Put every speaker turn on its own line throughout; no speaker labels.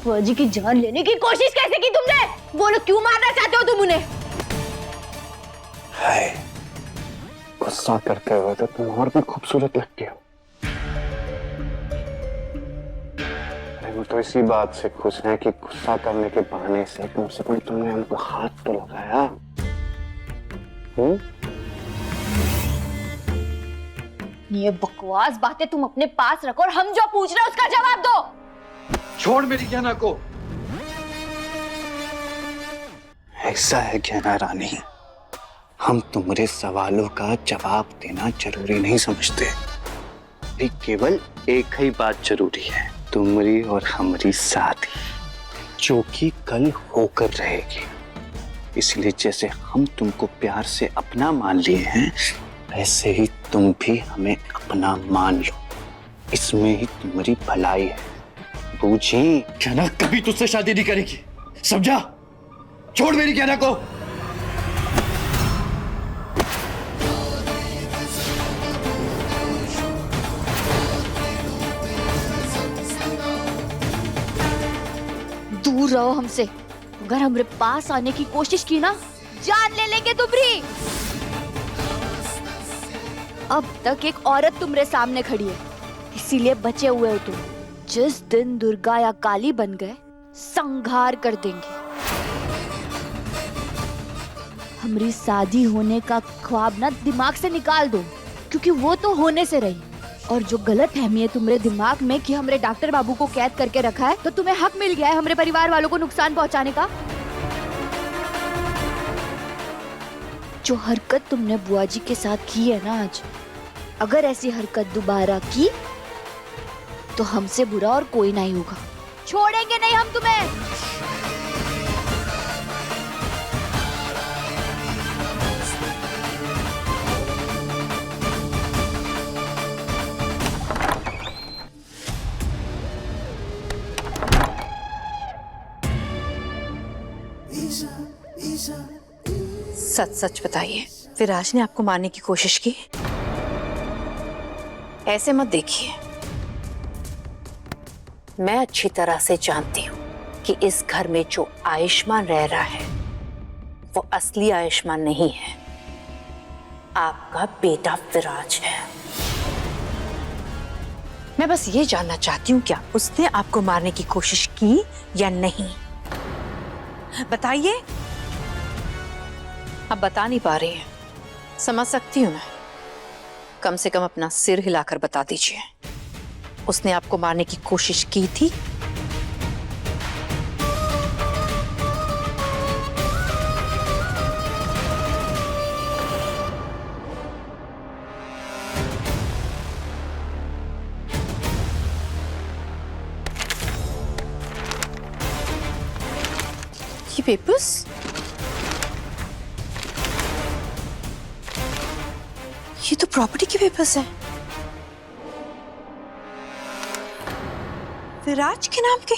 फौजी की जान लेने की कोशिश कैसे की तुमने? बोलो क्यों मारना चाहते हो तुम उन्हें?
हाय, गुस्सा करते हुए तो तुम और भी खूबसूरत लगती हो। वो तो इसी बात से खुश है कि गुस्सा करने के बहाने से कम तुमने हमको हाथ तो लगाया।
ये बकवास बातें तुम अपने पास रखो और हम जो पूछ रहे हैं उसका जवाब दो।
छोड़ मेरी गहना को। ऐसा है गहना रानी, हम तुम्हारे सवालों का जवाब देना जरूरी नहीं समझते। केवल एक ही बात जरूरी है, तुम्हारी और हमारी शादी, जो कि कल होकर रहेगी। इसलिए जैसे हम तुमको प्यार से अपना मान लिए हैं, वैसे ही तुम भी हमें अपना मान लो। इसमें ही तुम्हारी भलाई है, बूझी?
कहना कभी तुझसे शादी नहीं करेगी, समझा? छोड़ मेरी कहना को।
दूर रहो हमसे। अगर हमारे पास आने की कोशिश की ना, जान ले लेंगे तुम्हारी। अब तक एक औरत तुम्हारे सामने खड़ी है, इसीलिए बचे हुए हो तुम। जिस दिन दुर्गा या काली बन गए, संहार कर देंगे। हमारी शादी होने का ख्वाब ना दिमाग से निकाल दो, क्योंकि वो तो होने से रही। और जो गलत फहमी है तुम्हारे दिमाग में कि हमरे डॉक्टर बाबू को कैद करके रखा है, तो तुम्हें हक मिल गया है हमारे परिवार वालों को नुकसान पहुंचाने का। जो हरकत तुमने बुआ जी के साथ की है ना आज, अगर ऐसी हरकत दोबारा की तो हमसे बुरा और कोई नहीं होगा। छोड़ेंगे नहीं हम तुम्हें।
सच सच बताइए, विराज ने आपको मारने की कोशिश की? ऐसे मत देखिए, मैं अच्छी तरह से जानती हूँ कि इस घर में जो आयुष्मान रह रहा है वो असली आयुष्मान नहीं है, आपका बेटा विराज है। मैं बस ये जानना चाहती हूँ, क्या उसने आपको मारने की कोशिश की या नहीं? बताइए। आप बता नहीं पा रही हैं, समझ सकती हूँ मैं। कम से कम अपना सिर हिलाकर बता दीजिए, उसने आपको मारने की कोशिश की थी? ये पेपर्स? ये तो प्रॉपर्टी के पेपर्स हैं, विराज के नाम के।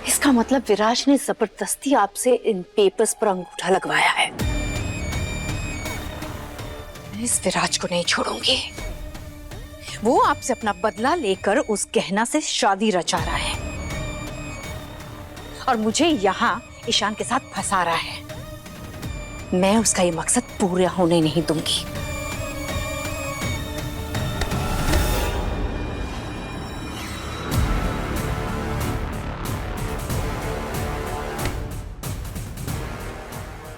इसका मतलब विराज ने जबरदस्ती आपसे इन पेपर्स पर अंगूठा लगवाया है। मैं इस विराज को नहीं छोड़ूंगी। वो आपसे अपना बदला लेकर उस गहना से शादी रचा रहा है और मुझे यहाँ ईशान के साथ फंसा रहा है। मैं उसका ये मकसद पूरा होने नहीं दूंगी।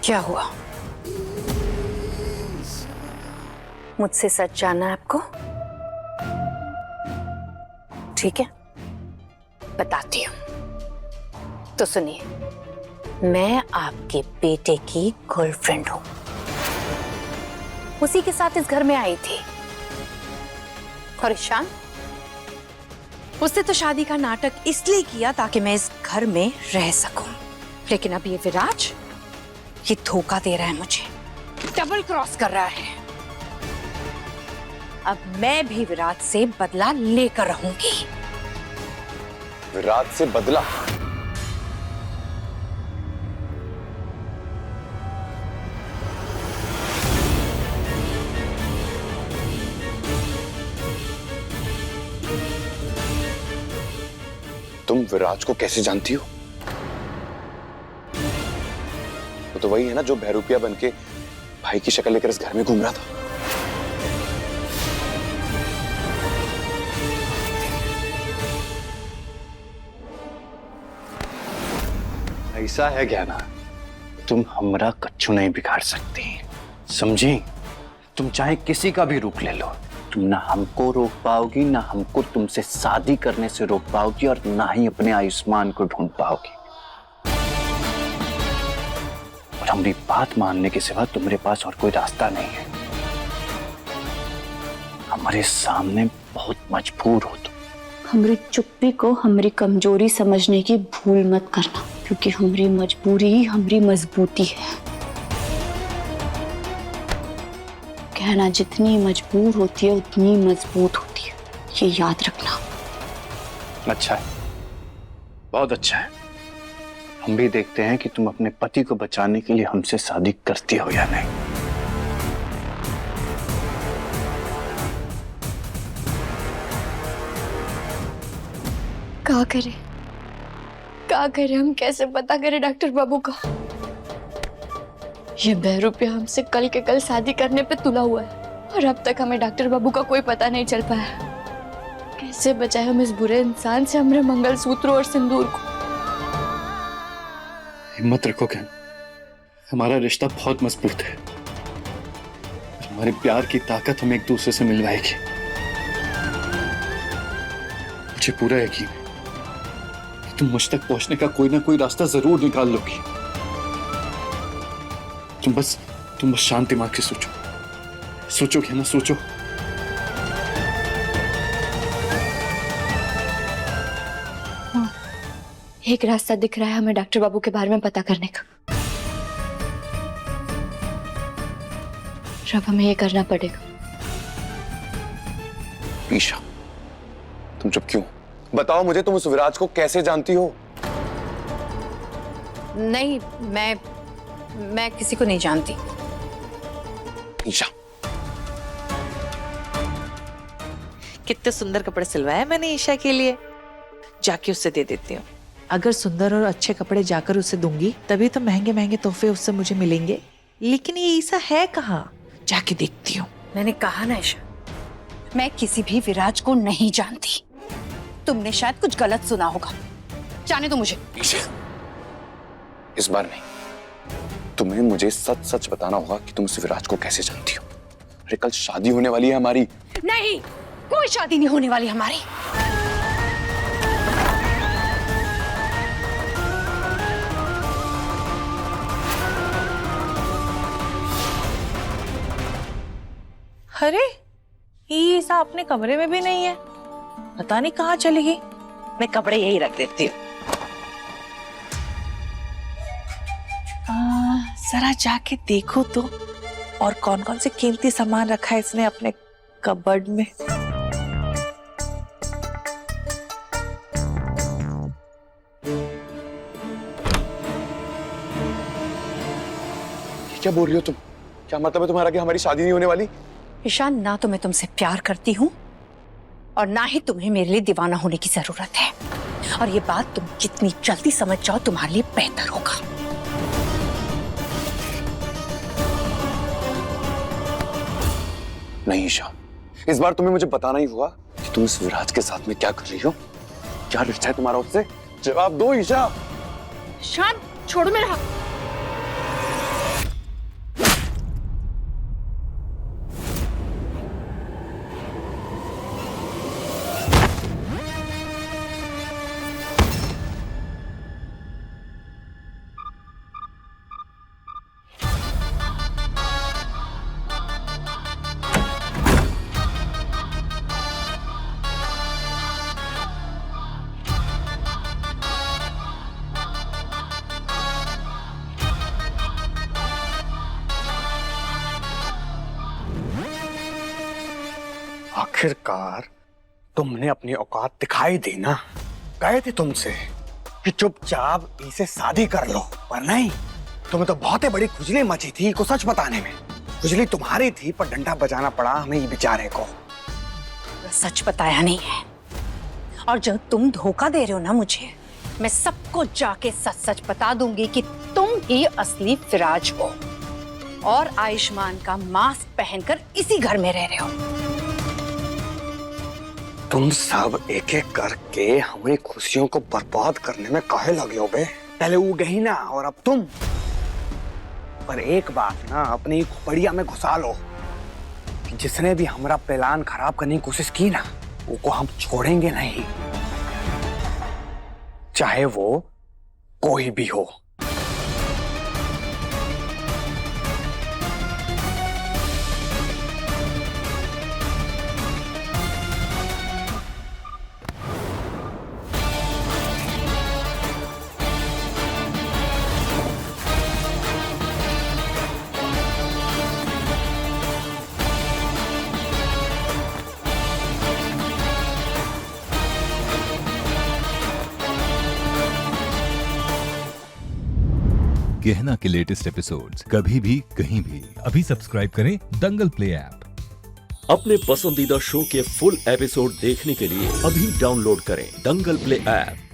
क्या हुआ? मुझसे सच जानना है आपको? ठीक है, बताती हूँ। तो सुनिए, मैं आपके बेटे की गर्लफ्रेंड हूं। उसी के साथ इस घर में आई थी। और ईशान, उसने तो शादी का नाटक इसलिए किया ताकि मैं इस घर में रह सकूं। लेकिन अब ये विराज, ये धोखा दे रहा है मुझे, डबल क्रॉस कर रहा है। अब मैं भी विराज से बदला लेकर रहूंगी।
विराज से बदला?
विराज को कैसे जानती हो? वो तो वही है ना जो बहरूपिया बनके भाई की शक्ल लेकर इस घर में घूम रहा था।
ऐसा है ज्ञाना, तुम हमरा कच्छु नहीं बिगाड़ सकती, समझी? तुम चाहे किसी का भी रूप ले लो, तुम ना हमको रोक पाओगी, ना हमको तुमसे शादी करने से रोक पाओगी, और ना ही अपने आयुष्मान को ढूंढ पाओगी। और हमारी बात मानने के सिवा तुम्हारे पास और कोई रास्ता नहीं है। हमारे सामने बहुत मजबूर हो तुम।
हमारी चुप्पी को हमारी कमजोरी समझने की भूल मत करना, क्योंकि हमारी मजबूरी ही हमारी मजबूती है। कहना जितनी मजबूर होती है उतनी मजबूत होती है, ये याद रखना।
अच्छा है, बहुत अच्छा है। हम भी देखते हैं कि तुम अपने पति को बचाने के लिए हमसे शादी करती हो या नहीं।
क्या करें हम, कैसे पता करें डॉक्टर बाबू का? ये बहरूपिया हमसे कल के कल शादी करने पे तुला हुआ है, और अब तक हमें डॉक्टर बाबू का कोई पता नहीं चल पाया। कैसे बचाए हम इस बुरे इंसान से हमारे मंगलसूत्र और सिंदूर को?
हिम्मत रखो क्या, हमारा रिश्ता बहुत मजबूत है। हमारे प्यार की ताकत हमें एक दूसरे से मिलवाएगी। मुझे पूरा यकीन है कि तुम मुझ तक पहुंचने का कोई ना कोई रास्ता जरूर निकाल लोगी। तुम बस शांत दिमाग से सोचो क्या ना सोचो।
एक रास्ता दिख रहा है हमें डॉक्टर बाबू के बारे में पता करने का। अब हमें ये करना पड़ेगा।
ईशा, तुम चुप क्यों? बताओ मुझे, तुम उस विराज को कैसे जानती हो?
नहीं, मैं किसी को नहीं जानती।
ईशा,
कितने सुंदर कपड़े सिलवाए मैंने ईशा के लिए, जाके उससे दे देती हूँ। अगर सुंदर और अच्छे कपड़े जाकर उसे दूंगी तभी तो महंगे महंगे तोहफे उससे मुझे मिलेंगे। लेकिन ये ईशा है कहाँ, जाके देखती हूँ।
मैंने कहा ना ईशा, मैं किसी भी विराज को नहीं जानती। तुमने शायद कुछ गलत सुना होगा, जाने दो मुझे।
ईशा, इस बार नहीं, तुम्हें मुझे सच सच बताना होगा कि तुम उस विराज को कैसे जानती हो। अरे कल शादी होने वाली है हमारी।
नहीं, कोई शादी नहीं होने वाली हमारी।
अरे ये ईशा अपने कमरे में भी नहीं है, पता नहीं कहाँ चली गई। मैं कपड़े यही रख देती हूँ। जरा जाके देखो तो, और कौन कौन से कीमती सामान रखा है इसने अपने कबर्ड में।
क्या बोल रही हो तुम? क्या मतलब है तुम्हारा कि हमारी शादी नहीं होने वाली?
ईशान, ना तो मैं तुमसे प्यार करती हूँ और ना ही तुम्हें मेरे लिए दीवाना होने की जरूरत है। और ये बात तुम जितनी जल्दी समझ जाओ तुम्हारे लिए बेहतर होगा।
नहीं ईशा, इस बार तुम्हें मुझे बताना ही होगा कि तुम इस विराज के साथ में क्या कर रही हो। क्या रिश्ता है तुम्हारा उससे? जवाब दो ईशा।
ईशान, छोड़ो मेरा हाथ।
आखिरकार तुमने अपनी औकात दिखाई दी ना। कहे थे तुमसे कि चुपचाप इसे शादी कर लो, पर नहीं, तुम्हें तो बहुत ही बड़ी खुजली मची थी को सच बताने में। खुजली तुम्हारी थी पर डंडा बजाना पड़ा हमें ये बेचारे को।
सच बताया नहीं है, और जब तुम धोखा दे रहे हो ना मुझे, मैं सबको जाके सच सच बता दूंगी कि तुम ही असली फिराज हो और आयुष्मान का मास्क पहनकर इसी घर में रह रहे हो।
तुम सब एक एक करके हमारी खुशियों को बर्बाद करने में काहे लगे हो बे? पहले वो गई ना और अब तुम। पर एक बात ना अपनी खोपड़िया में घुसा लो कि जिसने भी हमारा प्लान खराब करने की कोशिश की ना, वो हम छोड़ेंगे नहीं, चाहे वो कोई भी हो।
गहना के लेटेस्ट एपिसोड्स कभी भी कहीं भी अभी सब्सक्राइब करें दंगल प्ले ऐप।
अपने पसंदीदा शो के फुल एपिसोड देखने के लिए अभी डाउनलोड करें दंगल प्ले ऐप।